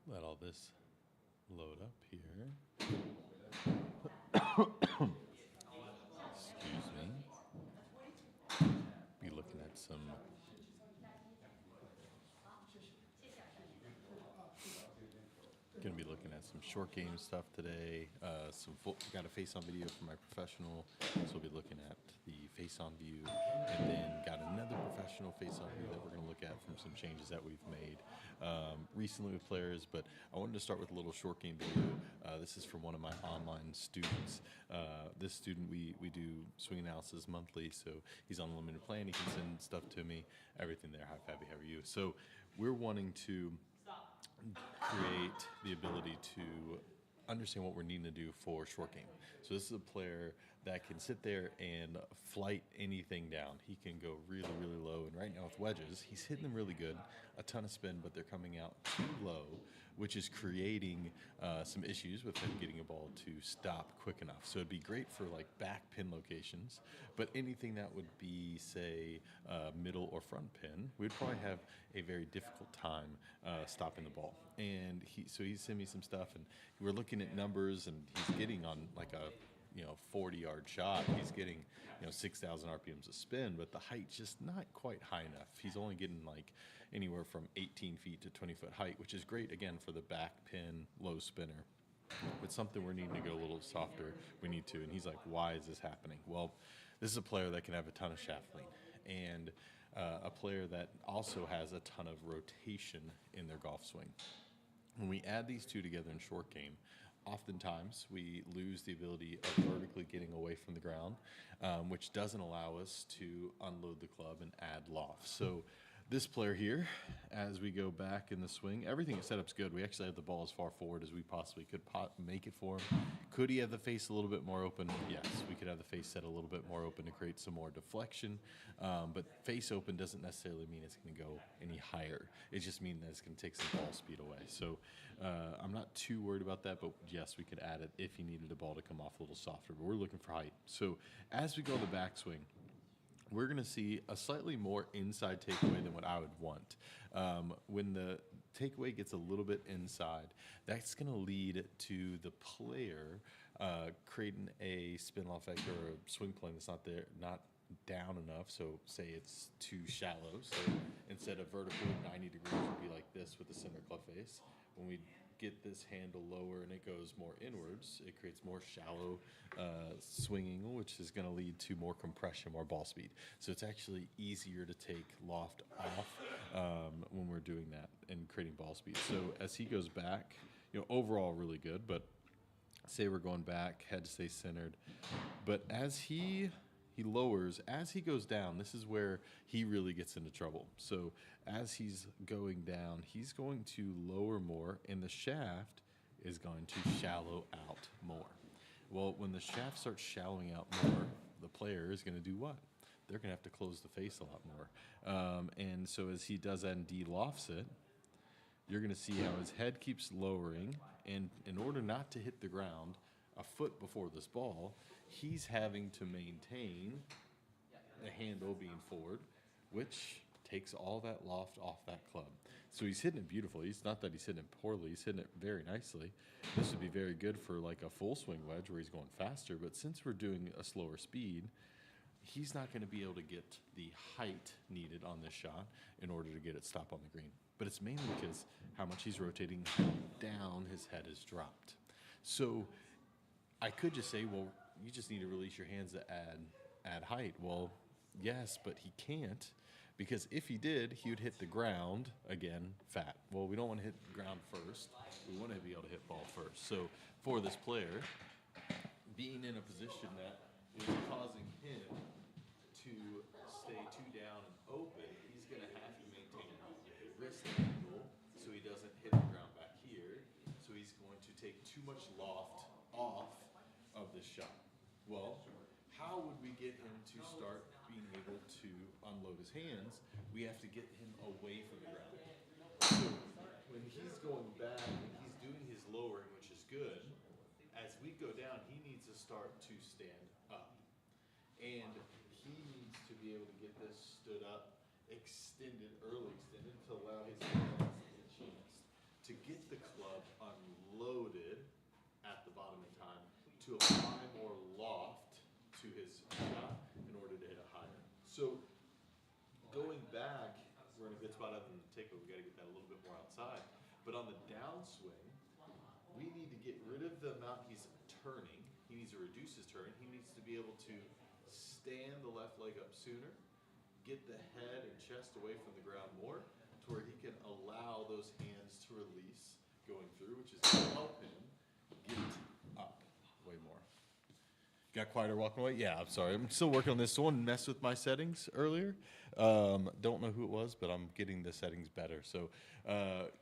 Let all this load up here. Excuse me. Be looking at some Going to be looking at some short game stuff today. Got a face on video for my professional, so we'll be looking at the face on view, and then got another professional face on view that we're going to look at from some changes that we've made recently with players. But I wanted to start with a little short game video. This is from one of my online students. This student, we do swing analysis monthly, so he's on a limited plan. He can send stuff to me, everything there. Hi, Fabby, how are you? So we're wanting to create the ability to understand what we're needing to do for short game. So this is a player that can sit there and flight anything down. He can go really, really low. And right now with wedges, he's hitting them really good, a ton of spin, but they're coming out too low, which is creating some issues with him getting a ball to stop quick enough. So it'd be great for like back pin locations, but anything that would be, say, middle or front pin, we'd probably have a very difficult time stopping the ball. And he sent me some stuff, and we're looking at numbers, and he's getting on like a 40-yard shot. He's getting 6,000 RPMs of spin, but the height's just not quite high enough. He's only getting like anywhere from 18 feet to 20-foot height, which is great again for the back pin low spinner. But something we're needing to go a little softer. We need to, and he's like, "Why is this happening?" Well, this is a player that can have a ton of shaft lean, and a player that also has a ton of rotation in their golf swing. When we add these two together in short game, oftentimes we lose the ability of vertically getting away from the ground, which doesn't allow us to unload the club and add loft. So this player here, as we go back in the swing, everything set up's good. We actually have the ball as far forward as we possibly could make it for him. Could he have the face a little bit more open? Yes, we could have the face set a little bit more open to create some more deflection. But face open doesn't necessarily mean it's going to go any higher. It just means that it's going to take some ball speed away. So I'm not too worried about that, but yes, we could add it if he needed the ball to come off a little softer. But we're looking for height. So as we go to the backswing, we're going to see a slightly more inside takeaway than what I would want. When the takeaway gets a little bit inside, that's going to lead to the player creating a spin loft vector or a swing plane that's not down enough. So say it's too shallow. So instead of vertical 90 degrees, it would be like this with the center club face. When we get this handle lower and it goes more inwards, it creates more shallow swinging, which is going to lead to more compression, more ball speed. So it's actually easier to take loft off when we're doing that and creating ball speed. So as he goes back, overall really good, but say we're going back, head stays centered. But as he lowers, as he goes down, this is where he really gets into trouble. So as he's going down, he's going to lower more, and the shaft is going to shallow out more. Well, when the shaft starts shallowing out more, the player is going to do what? They're going to have to close the face a lot more. And so as he does that and de-lofts it, you're going to see how his head keeps lowering, and in order not to hit the ground a foot before this ball, he's having to maintain the handle being forward, which takes all that loft off that club. So he's hitting it beautifully. It's not that he's hitting it poorly. He's hitting it very nicely. This would be very good for like a full swing wedge where he's going faster. But since we're doing a slower speed, he's not going to be able to get the height needed on this shot in order to get it stop on the green. But it's mainly because how much he's rotating down, his head is dropped. So I could just say, well, you just need to release your hands to add height. Well, yes, but he can't, because if he did, he would hit the ground again fat. Well, we don't want to hit the ground first. We want to be able to hit ball first. So for this player, being in a position that is causing him to stay too down and open, he's going to have to maintain a wrist angle so he doesn't hit the ground back here. So he's going to take too much loft off of this shot. Well, how would we get him to start being able to unload his hands? We have to get him away from the ground. So when he's going back and he's doing his lowering, which is good, as we go down, he needs to start to stand up. And he needs to be able to get this stood up, early extended, to allow his hands a chance to get the club But on the downswing, we need to get rid of the amount he's turning. He needs to reduce his turn. He needs to be able to stand the left leg up sooner, get the head and chest away from the ground more, to where he can allow those hands to release going through, which is going to help him get up way more. Got quieter walking away? Yeah, I'm sorry. I'm still working on this. Someone messed with my settings earlier. Don't know who it was, but I'm getting the settings better. So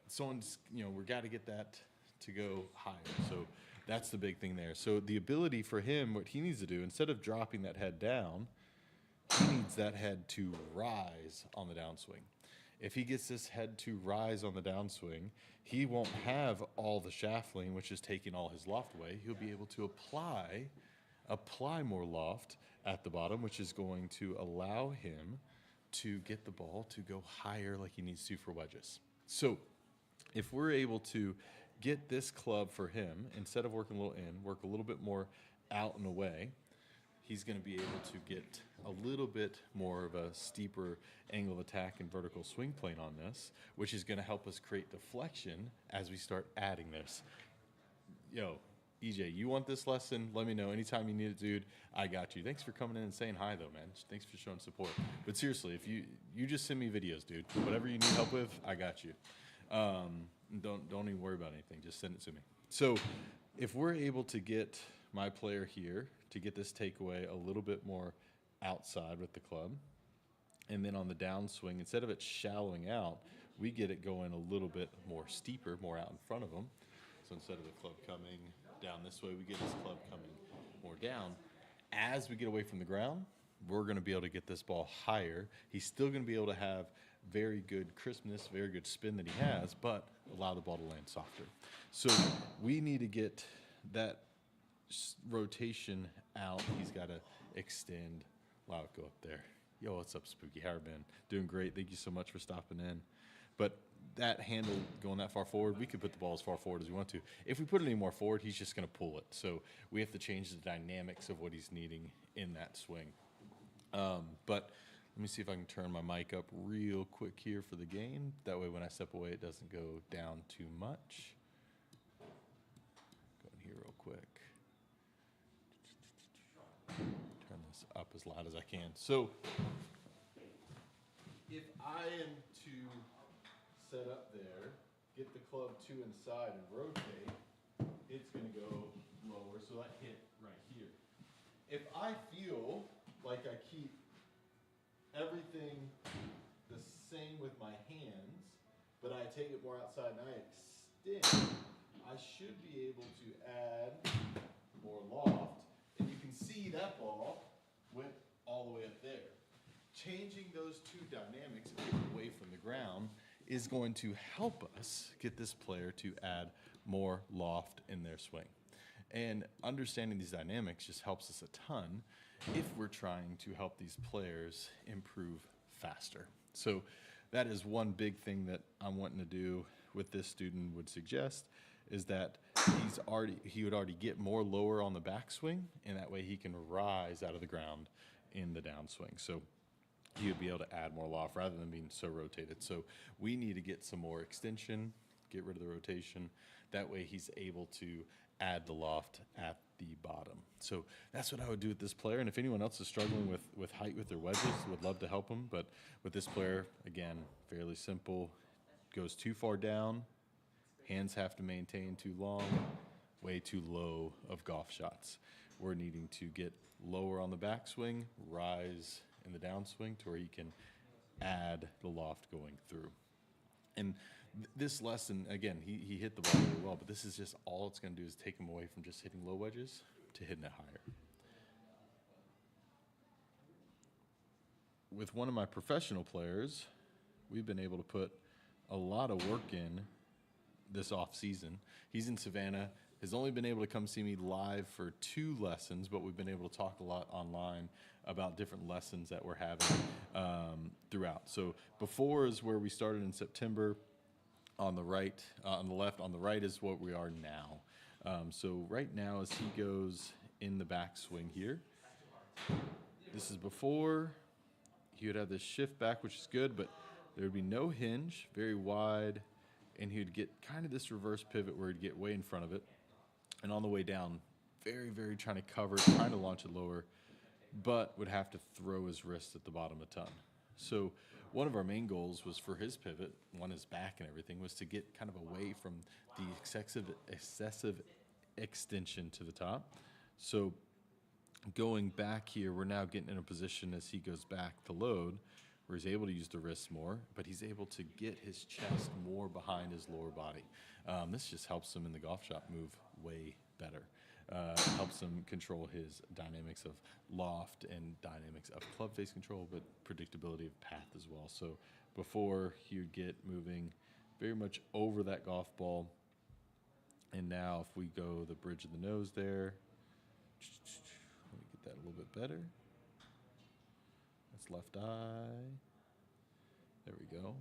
someone's, we got to get that to go higher. So that's the big thing there. So the ability for him, what he needs to do, instead of dropping that head down, he needs that head to rise on the downswing. If he gets this head to rise on the downswing, he won't have all the shaft lean, which is taking all his loft away. He'll be able to apply more loft at the bottom, which is going to allow him to get the ball to go higher like he needs to for wedges. So if we're able to get this club for him, instead of working a little in, work a little bit more out and away, he's going to be able to get a little bit more of a steeper angle of attack and vertical swing plane on this, which is going to help us create deflection as we start adding this. Yo, EJ, you want this lesson? Let me know anytime you need it, dude. I got you. Thanks for coming in and saying hi, though, man. Thanks for showing support. But seriously, if you just send me videos, dude. Whatever you need help with, I got you. Don't even worry about anything. Just send it to me. So if we're able to get my player here to get this takeaway a little bit more outside with the club, and then on the downswing, instead of it shallowing out, we get it going a little bit more steeper, more out in front of him. So instead of the club coming down this way, we get this club coming more down. As we get away from the ground, we're going to be able to get this ball higher. He's still going to be able to have very good crispness, very good spin that he has, but allow the ball to land softer. So we need to get that rotation out. He's got to extend. Allow it go up there. Yo, what's up, Spooky? How are you been? Doing great. Thank you so much for stopping in. But that handle going that far forward, we could put the ball as far forward as we want to. If we put it any more forward, he's just going to pull it. So we have to change the dynamics of what he's needing in that swing. But let me see if I can turn my mic up real quick here for the gain. That way when I step away, it doesn't go down too much. Go in here real quick. Turn this up as loud as I can. So if I am to set up there, get the club to inside and rotate, it's going to go lower. So that hit right here. If I feel like I keep everything the same with my hands, but I take it more outside and I extend, I should be able to add more loft. And you can see that ball went all the way up there. Changing those two dynamics away from the ground is going to help us get this player to add more loft in their swing. And understanding these dynamics just helps us a ton if we're trying to help these players improve faster. So that is one big thing that I'm wanting to do with this student would suggest is that he would already get more lower on the backswing, and that way he can rise out of the ground in the downswing. So he would be able to add more loft rather than being so rotated. So we need to get some more extension, get rid of the rotation. That way he's able to add the loft at the bottom. So that's what I would do with this player. And if anyone else is struggling with height with their wedges, would love to help them. But with this player, again, fairly simple. Goes too far down, hands have to maintain too long, way too low of golf shots. We're needing to get lower on the backswing, rise in the downswing to where he can add the loft going through. And this lesson, again, he hit the ball really well, but this is just all it's going to do is take him away from just hitting low wedges to hitting it higher. With one of my professional players, we've been able to put a lot of work in this off season. He's in Savannah, has only been able to come see me live for 2 lessons, but we've been able to talk a lot online about different lessons that we're having throughout. So before is where we started in September. On the right, on the left, on the right is what we are now. So right now as he goes in the backswing here, this is before. He would have this shift back, which is good, but there would be no hinge, very wide and he would get kind of this reverse pivot where he'd get way in front of it, and on the way down, very, very trying to cover it, trying to launch it lower, but would have to throw his wrist at the bottom a ton. So one of our main goals was for his pivot, on his back and everything, was to get kind of away from the excessive extension to the top. So going back here, we're now getting in a position as he goes back to load, where he's able to use the wrists more, but he's able to get his chest more behind his lower body. This just helps him in the golf shot move way better. Helps him control his dynamics of loft and dynamics of club face control, but predictability of path as well. So before, he would get moving very much over that golf ball, and now if we go the bridge of the nose there, let me get that a little bit better. That's left eye. There we go.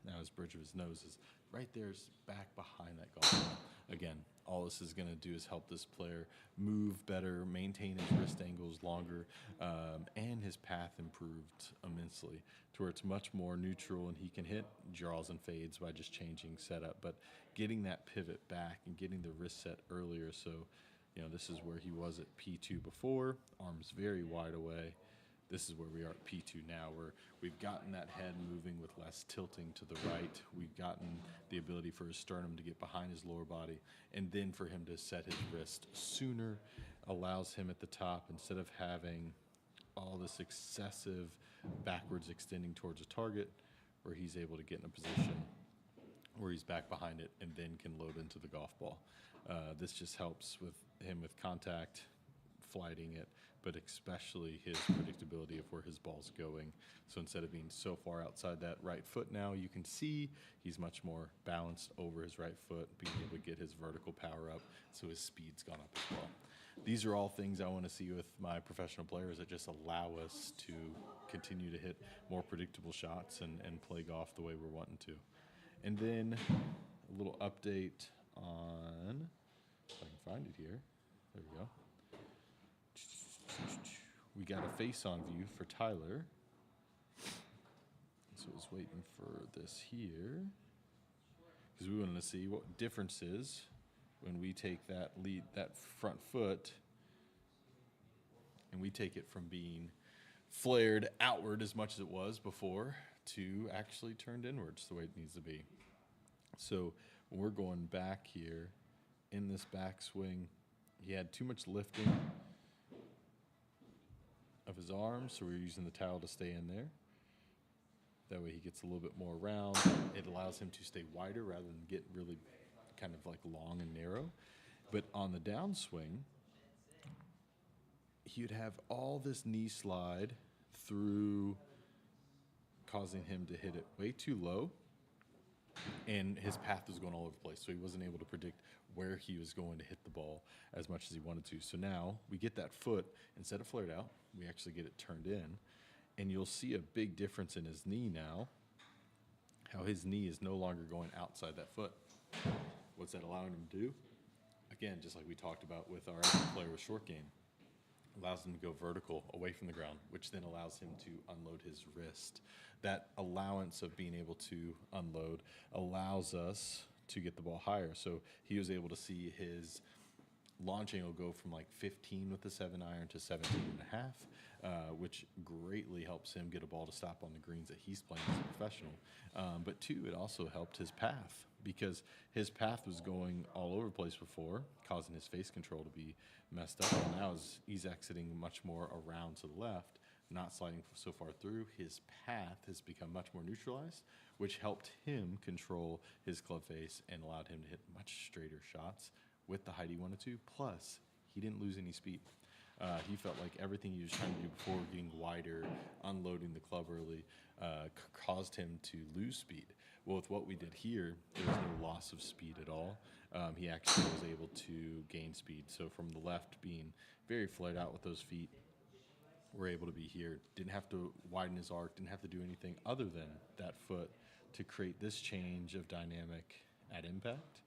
Now his bridge of his nose is right there, is back behind that golf ball. Again, all this is going to do is help this player move better, maintain his wrist angles longer, and his path improved immensely to where it's much more neutral, and he can hit draws and fades by just changing setup. But getting that pivot back and getting the wrist set earlier, so this is where he was at P2 before, arms very wide away. This is where we are at P2 now, where we've gotten that head moving with less tilting to the right. We've gotten the ability for his sternum to get behind his lower body, and then for him to set his wrist sooner allows him at the top, instead of having all this excessive backwards extending towards a target, where he's able to get in a position where he's back behind it and then can load into the golf ball. This just helps with him with contact, flighting it, but especially his predictability of where his ball's going. So instead of being so far outside that right foot now, you can see he's much more balanced over his right foot, being able to get his vertical power up, so his speed's gone up as well. These are all things I want to see with my professional players that just allow us to continue to hit more predictable shots and play golf the way we're wanting to. And then a little update on, if I can find it here, there we go. We got a face-on view for Tyler. So I was waiting for this here, because we wanted to see what difference is when we take that front foot, and we take it from being flared outward as much as it was before to actually turned inwards the way it needs to be. So when we're going back here in this backswing, he had too much lifting of his arms, so we're using the towel to stay in there. That way he gets a little bit more round. It allows him to stay wider rather than get really kind of like long and narrow. But on the downswing, he would have all this knee slide through, causing him to hit it way too low, and his path was going all over the place, so he wasn't able to predict where he was going to hit the ball as much as he wanted to. So now we get that foot, instead of flared out, we actually get it turned in, and you'll see a big difference in his knee now, how his knee is no longer going outside that foot. What's that allowing him to do? Again, just like we talked about with our other player with short game, allows him to go vertical away from the ground, which then allows him to unload his wrist. That allowance of being able to unload allows us to get the ball higher. So he was able to see his launch angle go from like 15 with the 7-iron to 17.5, which greatly helps him get a ball to stop on the greens that he's playing as a professional. But two, it also helped his path, because his path was going all over the place before, causing his face control to be messed up. And now he's exiting much more around to the left, not sliding so far through. His path has become much more neutralized, which helped him control his club face and allowed him to hit much straighter shots with the height he wanted to. Plus, he didn't lose any speed. He felt like everything he was trying to do before, getting wider, unloading the club early, caused him to lose speed. Well, with what we did here, there was no loss of speed at all. He actually was able to gain speed. So from the left, being very flared out with those feet, we're able to be here. Didn't have to widen his arc, didn't have to do anything other than that foot to create this change of dynamic at impact,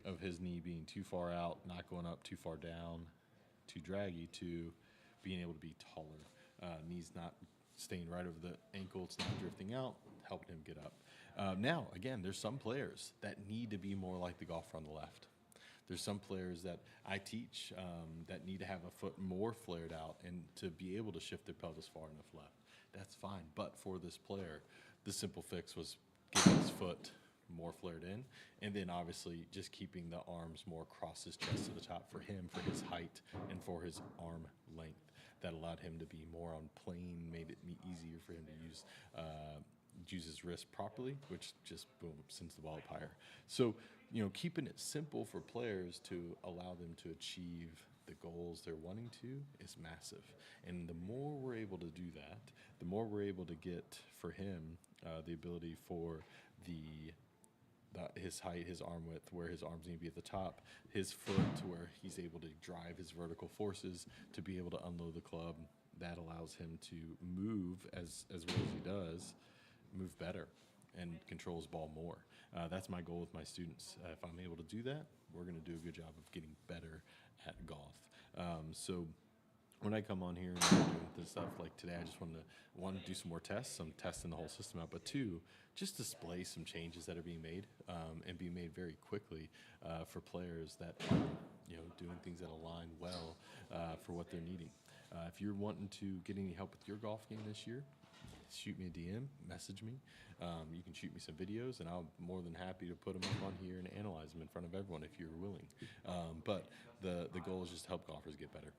of his knee being too far out, not going up too far down, too draggy, to being able to be taller. Knees not staying right over the ankle, it's not drifting out, helping him get up. Now, again, there's some players that need to be more like the golfer on the left. There's some players that I teach that need to have a foot more flared out and to be able to shift their pelvis far enough left. That's fine. But for this player, the simple fix was getting his foot more flared in, and then obviously just keeping the arms more across his chest to the top for him, for his height, and for his arm length. That allowed him to be more on plane, made it easier for him to use his wrist properly, which just boom sends the ball up higher. So keeping it simple for players to allow them to achieve the goals they're wanting to is massive. And the more we're able to do that, the more we're able to get for him the ability for his height, his arm width, where his arms need to be at the top, his foot to where he's able to drive his vertical forces to be able to unload the club. That allows him to move as well as he does, move better, and control his ball more. That's my goal with my students. If I'm able to do that, we're going to do a good job of getting better at golf. So when I come on here and I'm doing this stuff like today, I just wanted to, one, do some more tests. I'm testing the whole system out, but two, just display some changes that are being made and being made very quickly for players that are doing things that align well for what they're needing. If you're wanting to get any help with your golf game this year, shoot me a DM, message me. You can shoot me some videos, and I'm more than happy to put them up on here and analyze them in front of everyone if you're willing. But the goal is just to help golfers get better.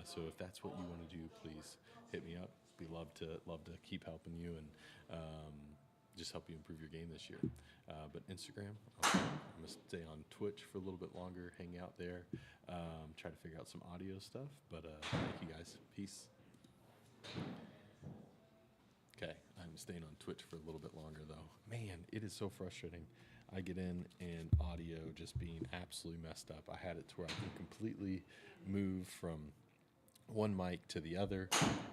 So if that's what you want to do, please hit me up. We love to keep helping you and just help you improve your game this year. But Instagram, I'm going to stay on Twitch for a little bit longer, hang out there, try to figure out some audio stuff. But thank you guys. Peace. Okay, I'm staying on Twitch for a little bit longer though. Man, it is so frustrating. I get in and audio just being absolutely messed up. I had it to where I can completely move from one mic to the other,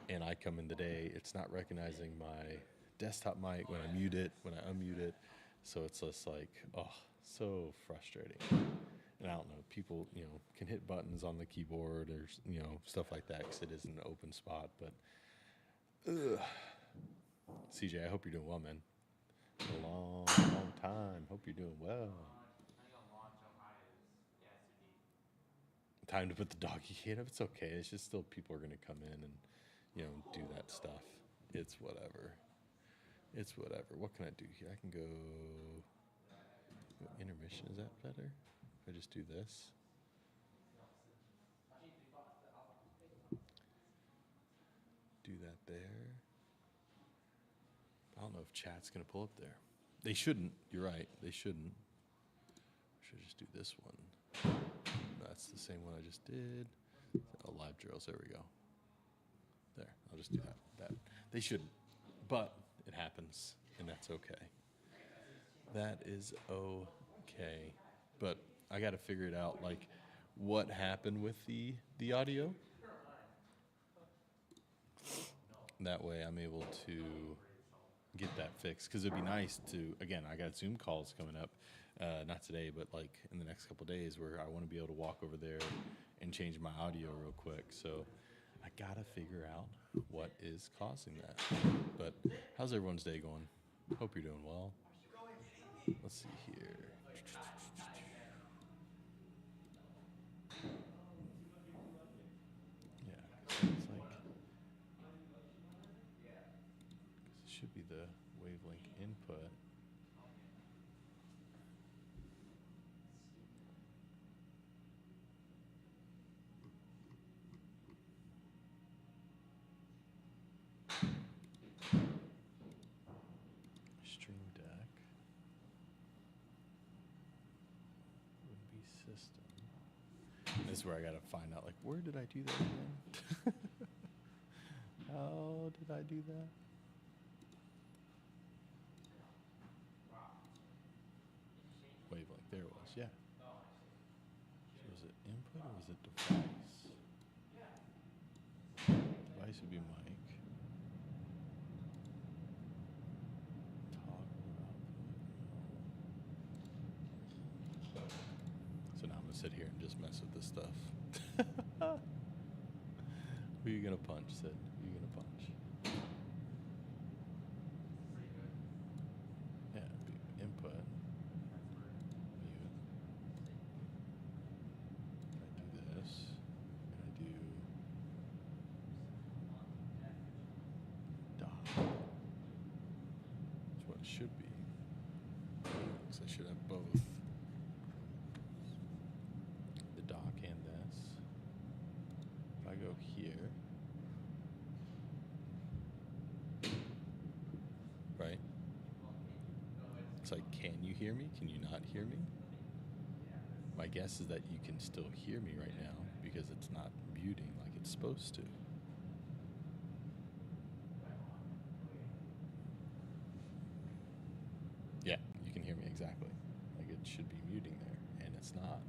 and I come in today, it's not recognizing my desktop mic when I mute it, when I unmute it. So it's just like, oh, so frustrating. And I don't know, people, can hit buttons on the keyboard or, stuff like that because it is an open spot. But, CJ, I hope you're doing well, man. A long time. Hope you're doing well. Time to put the doggy head up. It's okay. It's just still people are going to come in and, do that stuff. It's whatever. What can I do here? I can go intermission. Is that better? If I just do this. Do that there. I don't know if chat's going to pull up there. They shouldn't. You're right. They shouldn't. Should just do this one. That's the same one I just did. Oh, live drills. There we go. There. I'll just do that. They shouldn't. But it happens, and that's okay. That is okay. But I got to figure it out, like, what happened with the audio. That way I'm able to get that fixed, because it'd be nice to, again, I got Zoom calls coming up, not today, but like in the next couple of days, where I want to be able to walk over there and change my audio real quick. So I gotta figure out what is causing that. But how's everyone's day going? Hope you're doing well. Let's see here. Yeah, it's like, it should be the wavelength input. Stream Deck. Would be system. This is where I gotta find out, like, where did I do that again? How did I do that? Wavelength, there it was, yeah. So was it input or was it device? Device would be mic. So now I'm gonna sit here and just mess with this stuff. Who are you gonna punch, Sid? Who are you gonna punch? Yeah, be So I should have both the dock and this. If I go here, right? It's like, can you hear me? Can you not hear me? My guess is that you can still hear me right now because it's not muting like it's supposed to. Yeah, you can hear me exactly. Like it should be muting there, and it's not.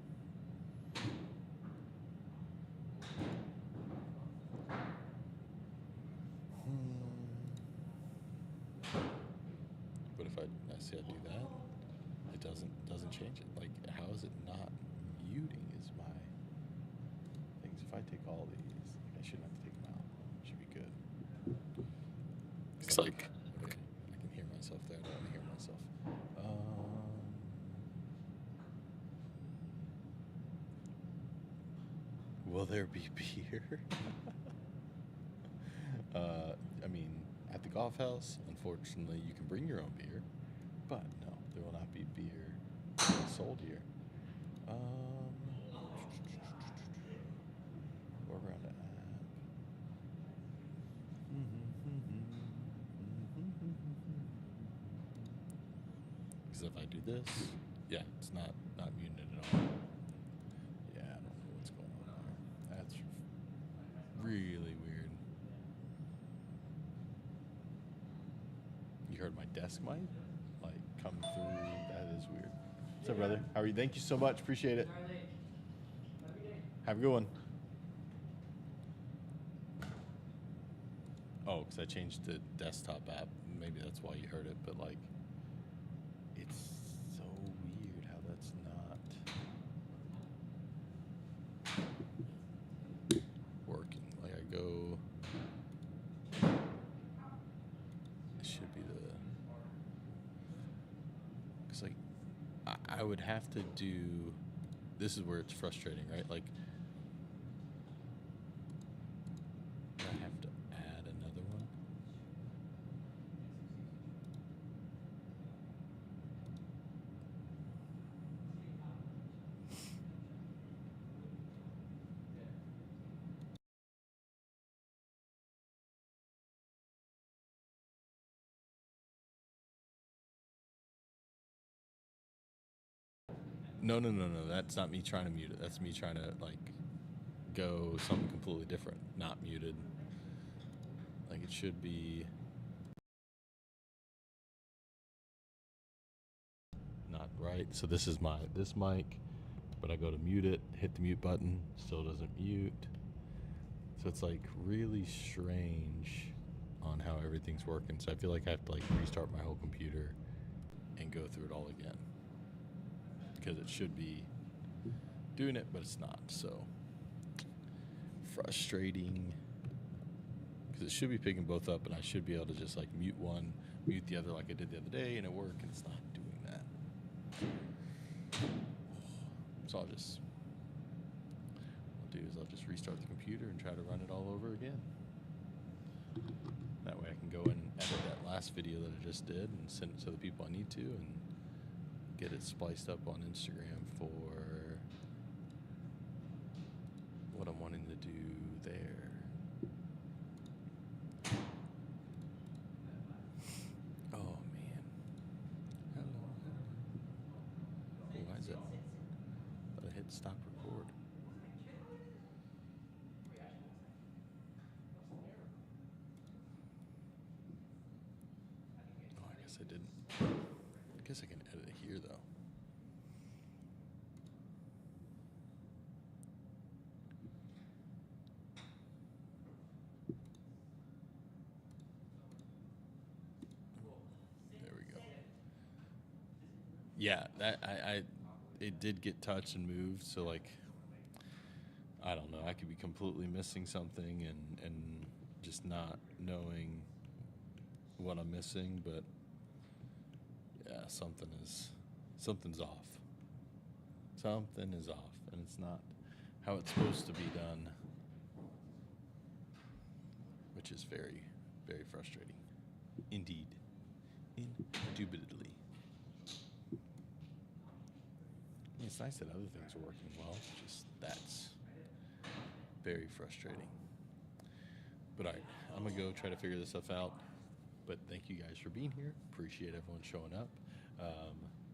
But if I see I do that, it doesn't change it. Like, how is it not muting is my things. If I take all these, like I shouldn't have to take them out. It should be good. Looks like. Okay, I can hear myself there. I don't want to hear myself. Will there be beer? I mean, at the golf house, unfortunately, you can bring your own beer, but no, there will not be beer sold here. Where we're on the app. Because if I do this, yeah, it's not muted at all. Yeah, I don't know what's going on there. That's really weird. You heard my desk mic like come through. That is weird. What's up, brother? How are you? Thank you so much. Appreciate it. Have a good one. Oh, because I changed the desktop app. Maybe that's why you heard it. But like, it's so weird how that's not working. Like I go. It should be the. Because like, I would have to do. This is where it's frustrating, right? Like, I have to add another one. No. That's not me trying to mute it. That's me trying to like go something completely different, not muted. Like it should be not right. So this is this mic, but I go to mute it, hit the mute button, still doesn't mute. So it's like really strange on how everything's working. So I feel like I have to like restart my whole computer and go through it all again. Because it should be doing it, but it's not. So frustrating. Because it should be picking both up, and I should be able to just like mute one, mute the other like I did the other day, and it worked, and it's not doing that. So I'll do is I'll just restart the computer and try to run it all over again. That way I can go and edit that last video that I just did and send it to the people I need to and get it spliced up on Instagram for what I'm wanting to do there. Oh man. Hello. Oh, why is it? I thought I hit stop record. Oh, I guess I didn't. I guess I can edit it here though. There we go. Yeah, that it did get touched and moved, so like I don't know, I could be completely missing something and just not knowing what I'm missing, but yeah, something's off. Something is off, and it's not how it's supposed to be done, which is very, very frustrating. Indeed. Indubitably. it's nice that other things are working well. Just that's very frustrating. But all right, I'm gonna go try to figure this stuff out. But thank you guys for being here. Appreciate everyone showing up.